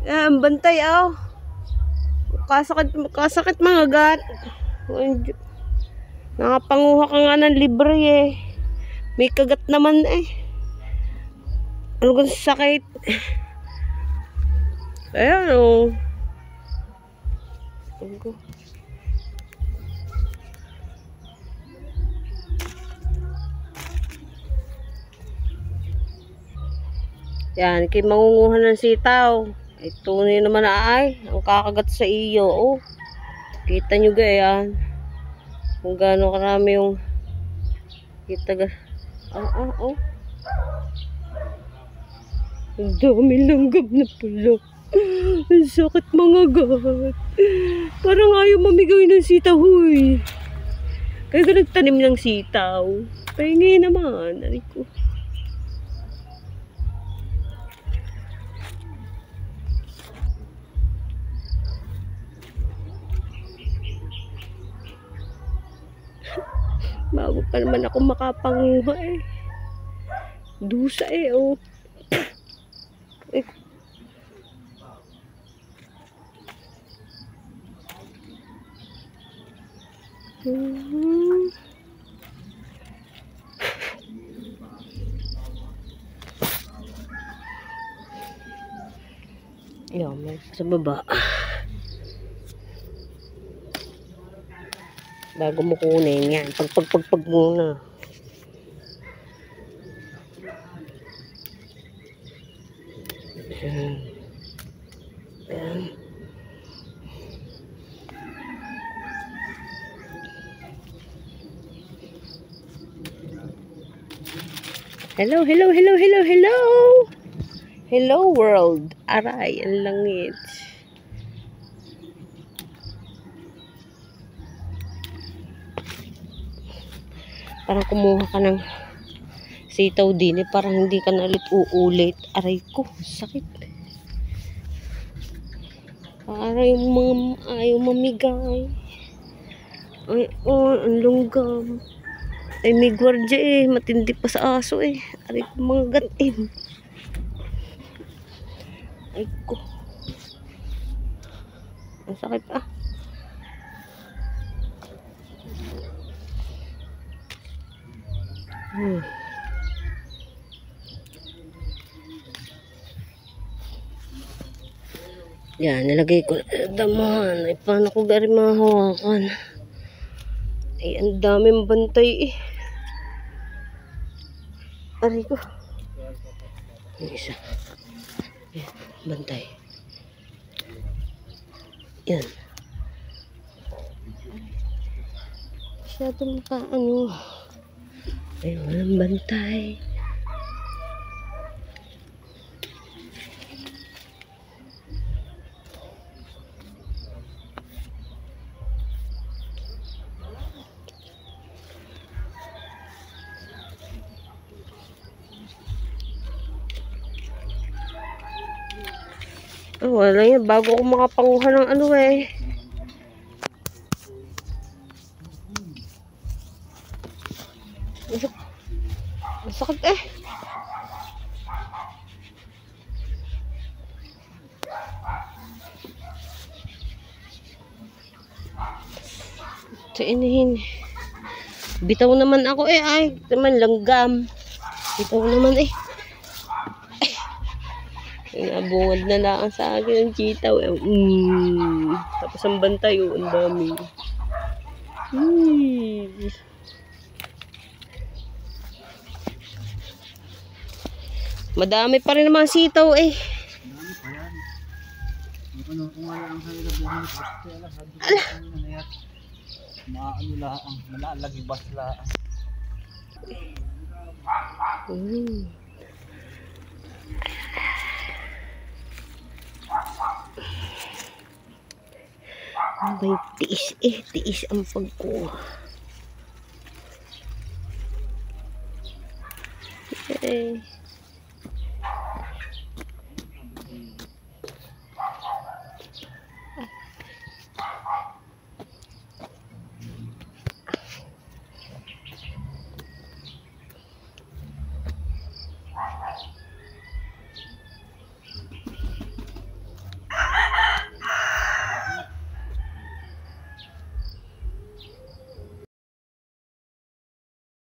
Yan, bantay oh. Kasakit mga gat. Nakapanguha ka nga ng libre eh. May kagat naman eh. Ano kung sakit? Ayan oh. Yan, kay mangunguha ng sitaw. Ay, tunay naman ay. Ang kakagat sa iyo. Oh. Kita nyo gayan. Kung gaano karami yung kita ga. Oh. Ang dami langgam na pula. Ang sakit mga gat. Parang ayaw mamigay ng sitaw. Huy. Kaya ka nagtanim ng sitaw. Pahingi naman. Aray ko. Bago pa naman ako makapanguha eh. Dusa eh oh. Eh. Yan, may sa baba. Bago mo kunin yan. Pag muna. Yan. Hello. Hello world. Aray, ang langit. Parang kumuha ka ng sitaw din eh. Parang hindi ka na ulit uulit. Aray ko, sakit. Aray yung ayaw mamigay. Ay, oh, ang lunggam. Ay, may gwardya eh. Matindi pa sa aso eh. Aray ko, mga gatin. Ay ko. Ang sakit ah. Yan, nilagay ko damahan. Ay, paano ko gari mahawakan? Ay, ang daming bantay eh. Aray ko. Ang isa. Yan, bantay. Yan. Masyadong ano. Ay, walang bantay. Oh, wala yan. Bago ako makapanguha ng ano eh. Masakit eh. Inihin. Bitaw naman ako eh. Ay, naman langgam. Bitaw naman eh. Nabungad na lang sa akin ang sitaw. Tapos ang bantay, oh, ang dami. Madami pa rin naman sitaw eh. Madami pa yan. Kung wala ang kanila buhay, ala. Maano laang, malalagibas laang. May tiis eh, tiis ang pagkuha. Okay.